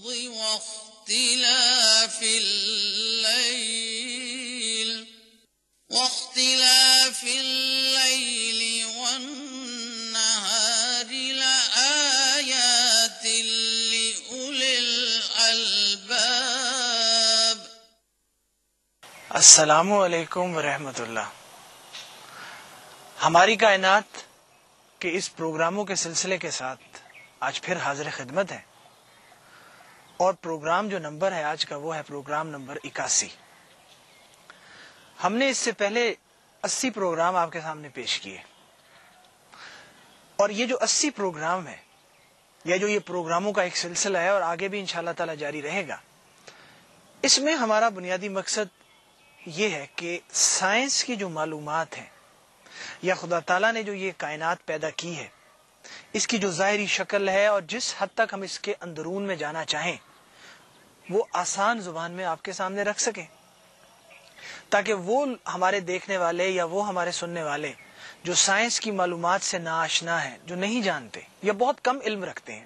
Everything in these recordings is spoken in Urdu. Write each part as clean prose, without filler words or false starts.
واختلاف الليل والنهار لآيات لأولي الألباب۔ السلام علیکم ورحمۃ اللہ۔ ہماری کائنات کے اس پروگراموں کے سلسلے کے ساتھ آج پھر حاضر خدمت ہے، اور پروگرام جو نمبر ہے آج کا وہ ہے پروگرام نمبر 81۔ ہم نے اس سے پہلے 80 پروگرام آپ کے سامنے پیش کیے، اور یہ جو 80 پروگرام ہے یا جو یہ پروگراموں کا ایک سلسلہ ہے اور آگے بھی انشاءاللہ تعالی جاری رہے گا، اس میں ہمارا بنیادی مقصد یہ ہے کہ سائنس کی جو معلومات ہیں یا خدا تعالیٰ نے جو یہ کائنات پیدا کی ہے، اس کی جو ظاہری شکل ہے اور جس حد تک ہم اس کے اندرون میں جانا چاہیں وہ آسان زبان میں آپ کے سامنے رکھ سکیں، تاکہ وہ ہمارے دیکھنے والے یا وہ ہمارے سننے والے جو سائنس کی معلومات سے ناآشنا ہیں، جو نہیں جانتے یا بہت کم علم رکھتے ہیں،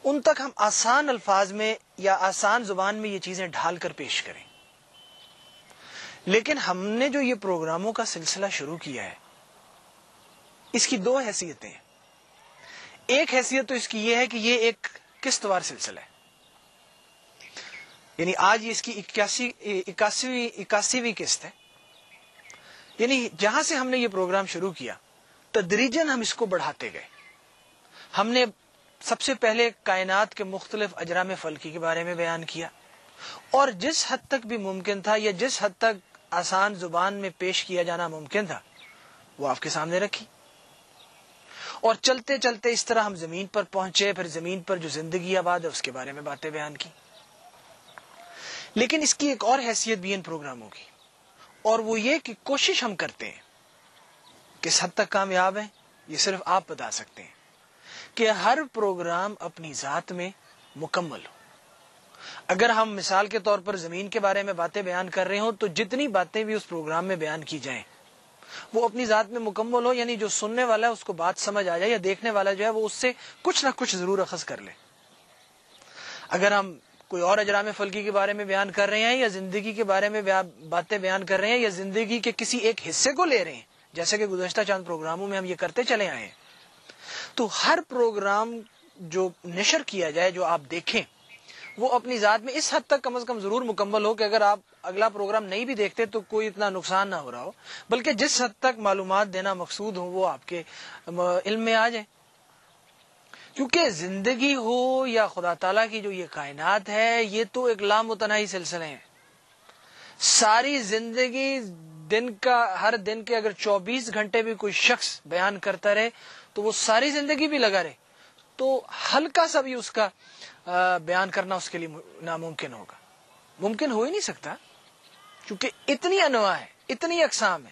ان تک ہم آسان الفاظ میں یا آسان زبان میں یہ چیزیں ڈھال کر پیش کریں۔ لیکن ہم نے جو یہ پروگراموں کا سلسلہ شروع کیا ہے، اس کی دو حیثیتیں ہیں۔ ایک حیثیت تو اس کی یہ ہے کہ یہ ایک قسط وار سلسلہ ہے، یعنی آج اس کی 81ویں قسط ہے، یعنی جہاں سے ہم نے یہ پروگرام شروع کیا تدریجاً ہم اس کو بڑھاتے گئے۔ ہم نے سب سے پہلے کائنات کے مختلف اجرام فلکی کے بارے میں بیان کیا، اور جس حد تک بھی ممکن تھا یا جس حد تک آسان زبان میں پیش کیا جانا ممکن تھا وہ آپ کے سامنے رکھی، اور چلتے چلتے اس طرح ہم زمین پر پہنچے، پھر زمین پر جو زندگی آباد ہے اس کے بارے میں باتیں بیان کی۔ لیکن اس کی ایک اور حیثیت بھی ان پروگراموں کی، اور وہ یہ کہ کوشش ہم کرتے ہیں، کس حد تک کامیاب ہیں یہ صرف آپ بتا سکتے ہیں، کہ ہر پروگرام اپنی ذات میں مکمل ہو۔ اگر ہم مثال کے طور پر زمین کے بارے میں باتیں بیان کر رہے ہوں تو جتنی باتیں بھی اس پروگرام میں بیان کی جائیں وہ اپنی ذات میں مکمل ہو، یعنی جو سننے والا ہے اس کو بات سمجھ آ جائے، یا دیکھنے والا جو ہے وہ اس سے کچھ نہ کچھ ضرور اخذ کر لے۔ اگر ہم کوئی اور اجرام فلکی کے بارے میں بیان کر رہے ہیں یا زندگی کے بارے میں باتیں بیان کر رہے ہیں یا زندگی کے کسی ایک حصے کو لے رہے ہیں، جیسے کہ گزشتہ چند پروگراموں میں ہم یہ کرتے چلے آئے ہیں، تو ہر پروگرام جو نشر کیا جائے، جو آپ دیکھیں، وہ اپنی ذات میں اس حد تک کم از کم ضرور مکمل ہو کہ اگر آپ اگلا پروگرام نہیں بھی دیکھتے تو کوئی اتنا نقصان نہ ہو رہا ہو، بلکہ جس حد تک معلومات دینا مقصود ہو وہ آپ کے علم میں آ جائے۔ کیونکہ زندگی ہو یا خدا تعالیٰ کی جو یہ کائنات ہے، یہ تو ایک لامتناہی سلسلے ہیں۔ ساری زندگی ہر دن کے اگر 24 گھنٹے بھی کوئی شخص بیان کرتا رہے تو وہ ساری زندگی بھی لگا رہے تو ہلکا سا بھی اس کا بیان کرنا اس کے لیے ناممکن ہوگا، ممکن ہو ہی نہیں سکتا، کیونکہ اتنی انواع ہے، اتنی اقسام ہے،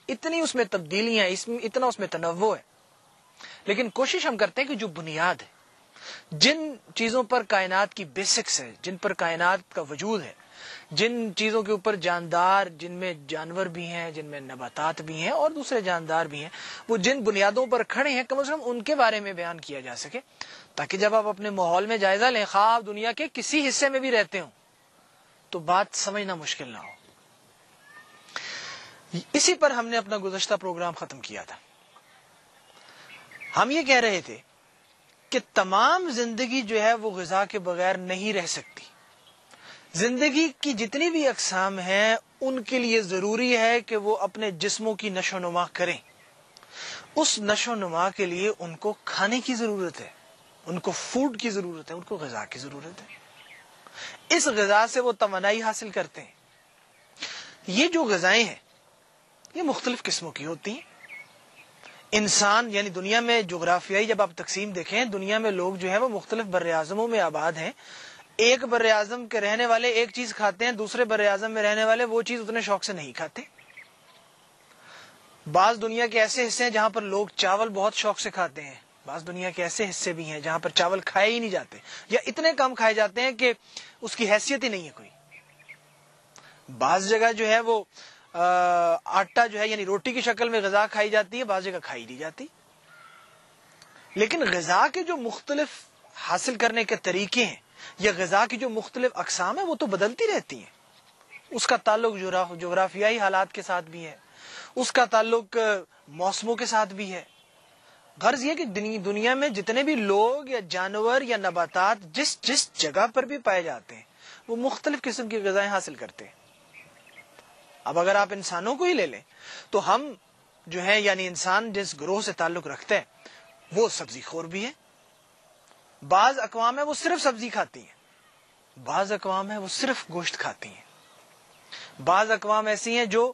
اتنی اس میں تبدیلیاں ہیں، اتنا اس میں تنوع ہے۔ لیکن کوشش ہم کرتے ہیں کہ جو بنیاد ہے، جن چیزوں پر کائنات کی بیسکس ہے، جن پر کائنات کا وجود ہے، جن چیزوں کے اوپر جاندار، جن میں جانور بھی ہیں، جن میں نباتات بھی ہیں اور دوسرے جاندار بھی ہیں، وہ جن بنیادوں پر کھڑے ہیں کم از کم ان کے بارے میں بیان کیا جا سکے، تاکہ جب آپ اپنے ماحول میں جائزہ لیں، خواہ آپ دنیا کے کسی حصے میں بھی رہتے ہوں، تو بات سمجھنا مشکل نہ ہو۔ اسی پر ہم نے اپنا گزشتہ پروگرام ختم کیا تھا۔ ہم یہ کہہ رہے تھے کہ تمام زندگی جو ہے وہ غذا کے بغیر نہیں رہ سکتی۔ زندگی کی جتنی بھی اقسام ہیں ان کے لیے ضروری ہے کہ وہ اپنے جسموں کی نشو و نما کریں۔ اس نشو و نما کے لیے ان کو کھانے کی ضرورت ہے، ان کو فوڈ کی ضرورت ہے، ان کو غذا کی ضرورت ہے۔ اس غذا سے وہ توانائی حاصل کرتے ہیں۔ یہ جو غذائیں ہیں یہ مختلف قسموں کی ہوتی ہیں۔ انسان یعنی دنیا میں جغرافیائی جب آپ تقسیم دیکھیں، دنیا میں لوگ جو ہے وہ مختلف بر اعظموں میں آباد ہیں۔ ایک بر اعظم کے رہنے والے ایک چیز کھاتے ہیں، دوسرے بر اعظم میں رہنے والے وہ چیز اتنے شوق سے نہیں کھاتے۔ بعض دنیا کے ایسے حصے ہیں جہاں پر لوگ چاول بہت شوق سے کھاتے ہیں، بعض دنیا کے ایسے حصے بھی ہیں جہاں پر چاول کھائے ہی نہیں جاتے یا اتنے کم کھائے جاتے ہیں کہ اس کی حیثیت ہی نہیں ہے کوئی۔ بعض جگہ جو ہے وہ آٹا جو ہے یعنی روٹی کی شکل میں غذا کھائی جاتی ہے، بعض جگہ کھائی نہیں جاتی۔ لیکن غذا کے جو مختلف حاصل کرنے کے طریقے ہیں یا غذا کی جو مختلف اقسام ہیں وہ تو بدلتی رہتی ہیں. اس کا تعلق جغرافیائی حالات کے ساتھ بھی ہے, اس کا تعلق موسموں کے ساتھ بھی ہے. غرض یہ کہ دنیا میں جتنے بھی لوگ یا جانور یا نباتات جس جگہ پر بھی پائے جاتے ہیں وہ مختلف قسم کی غذائیں حاصل کرتے ہیں. اب اگر آپ انسانوں کو ہی لے لیں تو ہم جو ہیں یعنی انسان جس گروہ سے تعلق رکھتے ہیں وہ سبزی خور بھی ہے. بعض اقوام ہیں وہ صرف سبزی کھاتی ہیں, بعض اقوام ہیں وہ صرف گوشت کھاتی ہیں, بعض اقوام ایسی ہیں جو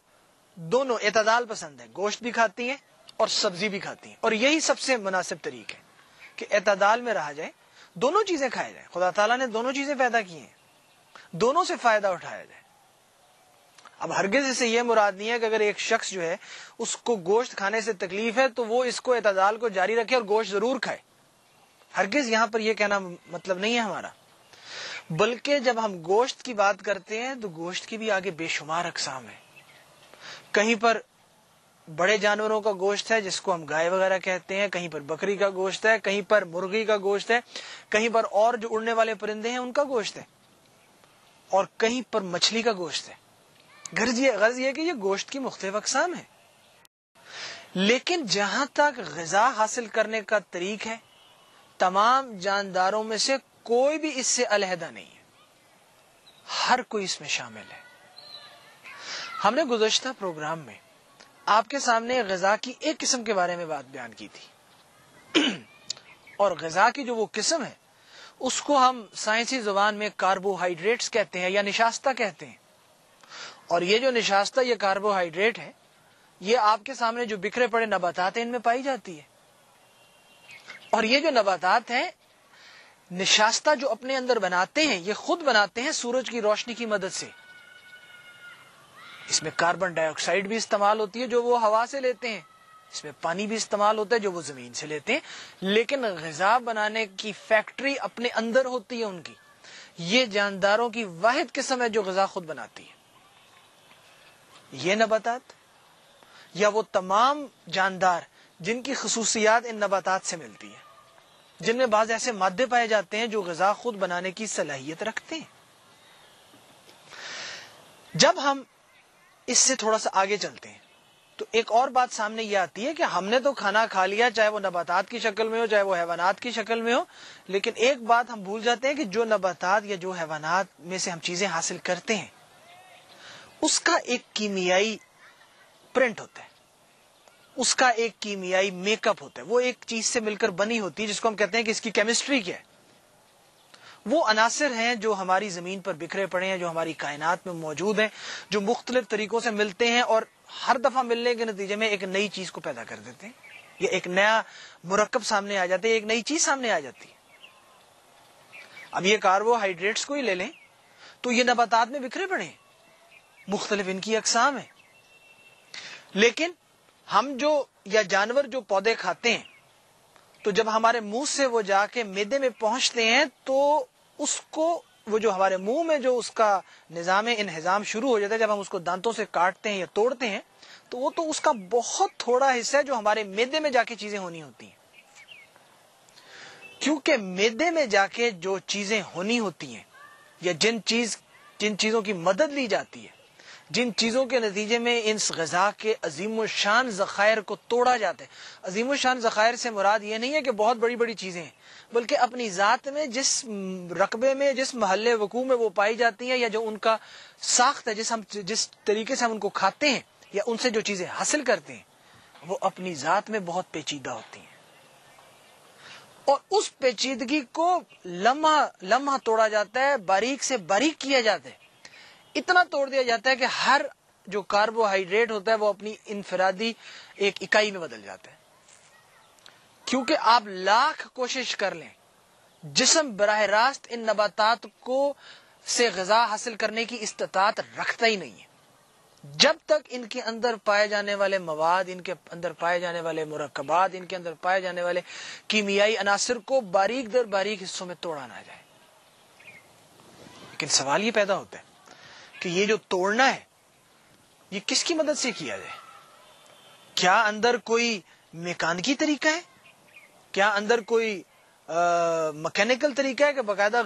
دونوں اعتدال پسند ہیں, گوشت بھی کھاتی ہیں اور سبزی بھی کھاتی ہیں. اور یہی سب سے مناسب طریقہ ہے کہ اعتدال میں رہا جائے, دونوں چیزیں کھائی جائیں. خدا تعالیٰ نے دونوں چیزیں پیدا کی ہیں, دونوں سے فائدہ اٹھایا جائے. اب ہرگز اس سے یہ مراد نہیں ہے کہ اگر ایک شخص جو ہے اس کو گوشت کھانے سے تکلیف ہے تو وہ اس کو اعتدال کو جاری رکھے اور گوشت ضرور کھائے. ہرگز یہاں پر یہ کہنا مطلب نہیں ہے ہمارا. بلکہ جب ہم گوشت کی بات کرتے ہیں تو گوشت کی بھی آگے بے شمار اقسام ہیں. کہیں پر بڑے جانوروں کا گوشت ہے جس کو ہم گائے وغیرہ کہتے ہیں, کہیں پر بکری کا گوشت ہے, کہیں پر مرغی کا گوشت ہے, کہیں پر اور جو اڑنے والے پرندے ہیں ان کا گوشت ہے, اور کہیں پر مچھلی کا گوشت ہے. غرض یہ کہ یہ گوشت کی مختلف اقسام ہیں. لیکن جہاں تک غذا حاصل کرنے کا طریق ہے تمام جانداروں میں سے کوئی بھی اس سے علیحدہ نہیں ہے, ہر کوئی اس میں شامل ہے. ہم نے گزشتہ پروگرام میں آپ کے سامنے غذا کی ایک قسم کے بارے میں بات بیان کی تھی اور غذا کی جو وہ قسم ہے اس کو ہم سائنسی زبان میں کاربوہائیڈریٹس کہتے ہیں یا نشاستہ کہتے ہیں. اور یہ جو نشاستہ یہ کاربوہائیڈریٹ ہے یہ آپ کے سامنے جو بکھرے پڑے نباتات ہیں ان میں پائی جاتی ہے. اور یہ جو نباتات ہیں نشاستہ جو اپنے اندر بناتے ہیں یہ خود بناتے ہیں سورج کی روشنی کی مدد سے. اس میں کاربن ڈائی آکسائیڈ بھی استعمال ہوتی ہے جو وہ ہوا سے لیتے ہیں, اس میں پانی بھی استعمال ہوتا ہے جو وہ زمین سے لیتے ہیں. لیکن غذا بنانے کی فیکٹری اپنے اندر ہوتی ہے ان کی. یہ جانداروں کی واحد قسم ہے جو غذا خود بناتی ہے. یہ نباتات یا وہ تمام جاندار جن کی خصوصیات ان نباتات سے ملتی ہے, جن میں بعض ایسے مادے پائے جاتے ہیں جو غذا خود بنانے کی صلاحیت رکھتے ہیں. جب ہم اس سے تھوڑا سا آگے چلتے ہیں تو ایک اور بات سامنے یہ آتی ہے کہ ہم نے تو کھانا کھا لیا چاہے وہ نباتات کی شکل میں ہو چاہے وہ حیوانات کی شکل میں ہو, لیکن ایک بات ہم بھول جاتے ہیں کہ جو نباتات یا جو حیوانات میں سے ہم چیزیں حاصل کرتے ہیں اس کا ایک کیمیائی پرنٹ ہوتا ہے, اس کا ایک کیمیائی میک اپ ہوتا ہے, وہ ایک چیز سے مل کر بنی ہوتی ہے جس کو ہم کہتے ہیں کہ اس کی کیمسٹری کیا ہے. وہ عناصر ہیں جو ہماری زمین پر بکھرے پڑے ہیں, جو ہماری کائنات میں موجود ہیں, جو مختلف طریقوں سے ملتے ہیں اور ہر دفعہ ملنے کے نتیجے میں ایک نئی چیز کو پیدا کر دیتے ہیں, یا ایک نیا مرکب سامنے آ جاتا ہے, ایک نئی چیز سامنے آ جاتی ہے. اب یہ کاربوہائیڈریٹس کو ہی لے لیں تو یہ نباتات میں بکھرے پڑے ہیں, مختلف ان کی اقسام ہیں. لیکن ہم جو یا جانور جو پودے کھاتے ہیں تو جب ہمارے منہ سے وہ جا کے معدے میں پہنچتے ہیں تو اس کو وہ جو ہمارے منہ میں جو اس کا نظام انہضام شروع ہو جاتا ہے, جب ہم اس کو دانتوں سے کاٹتے ہیں یا توڑتے ہیں تو وہ تو اس کا بہت تھوڑا حصہ ہے جو ہمارے معدے میں جا کے چیزیں ہونی ہوتی ہیں. کیونکہ معدے میں جا کے جو چیزیں ہونی ہوتی ہیں یا جن چیزوں کی مدد لی جاتی ہے, جن چیزوں کے نتیجے میں ان غذا کے عظیم الشان ذخائر کو توڑا جاتا ہے. عظیم الشان ذخائر سے مراد یہ نہیں ہے کہ بہت بڑی بڑی چیزیں ہیں, بلکہ اپنی ذات میں جس رقبے میں جس محلے وقوع میں وہ پائی جاتی ہیں یا جو ان کا ساخت ہے, جس طریقے سے ہم ان کو کھاتے ہیں یا ان سے جو چیزیں حاصل کرتے ہیں وہ اپنی ذات میں بہت پیچیدہ ہوتی ہیں. اور اس پیچیدگی کو لمحہ توڑا جاتا ہے, باریک سے باریک کیا جاتا ہے, اتنا توڑ دیا جاتا ہے کہ ہر جو کاربوہائیڈریٹ ہوتا ہے وہ اپنی انفرادی ایک اکائی میں بدل جاتا ہے. کیونکہ آپ لاکھ کوشش کر لیں جسم براہ راست ان نباتات کو سے غذا حاصل کرنے کی استطاعت رکھتا ہی نہیں ہے جب تک ان کے اندر پائے جانے والے مواد, ان کے اندر پائے جانے والے مرکبات, ان کے اندر پائے جانے والے کیمیائی عناصر کو باریک در باریک حصوں میں توڑا نہ جائے. لیکن سوال یہ پیدا ہوتا ہے کہ یہ جو توڑنا ہے یہ کس کی مدد سے کیا جائے؟ کیا اندر کوئی میکانیکی طریقہ ہے؟ کیا اندر کوئی مکینیکل طریقہ ہے کہ باقاعدہ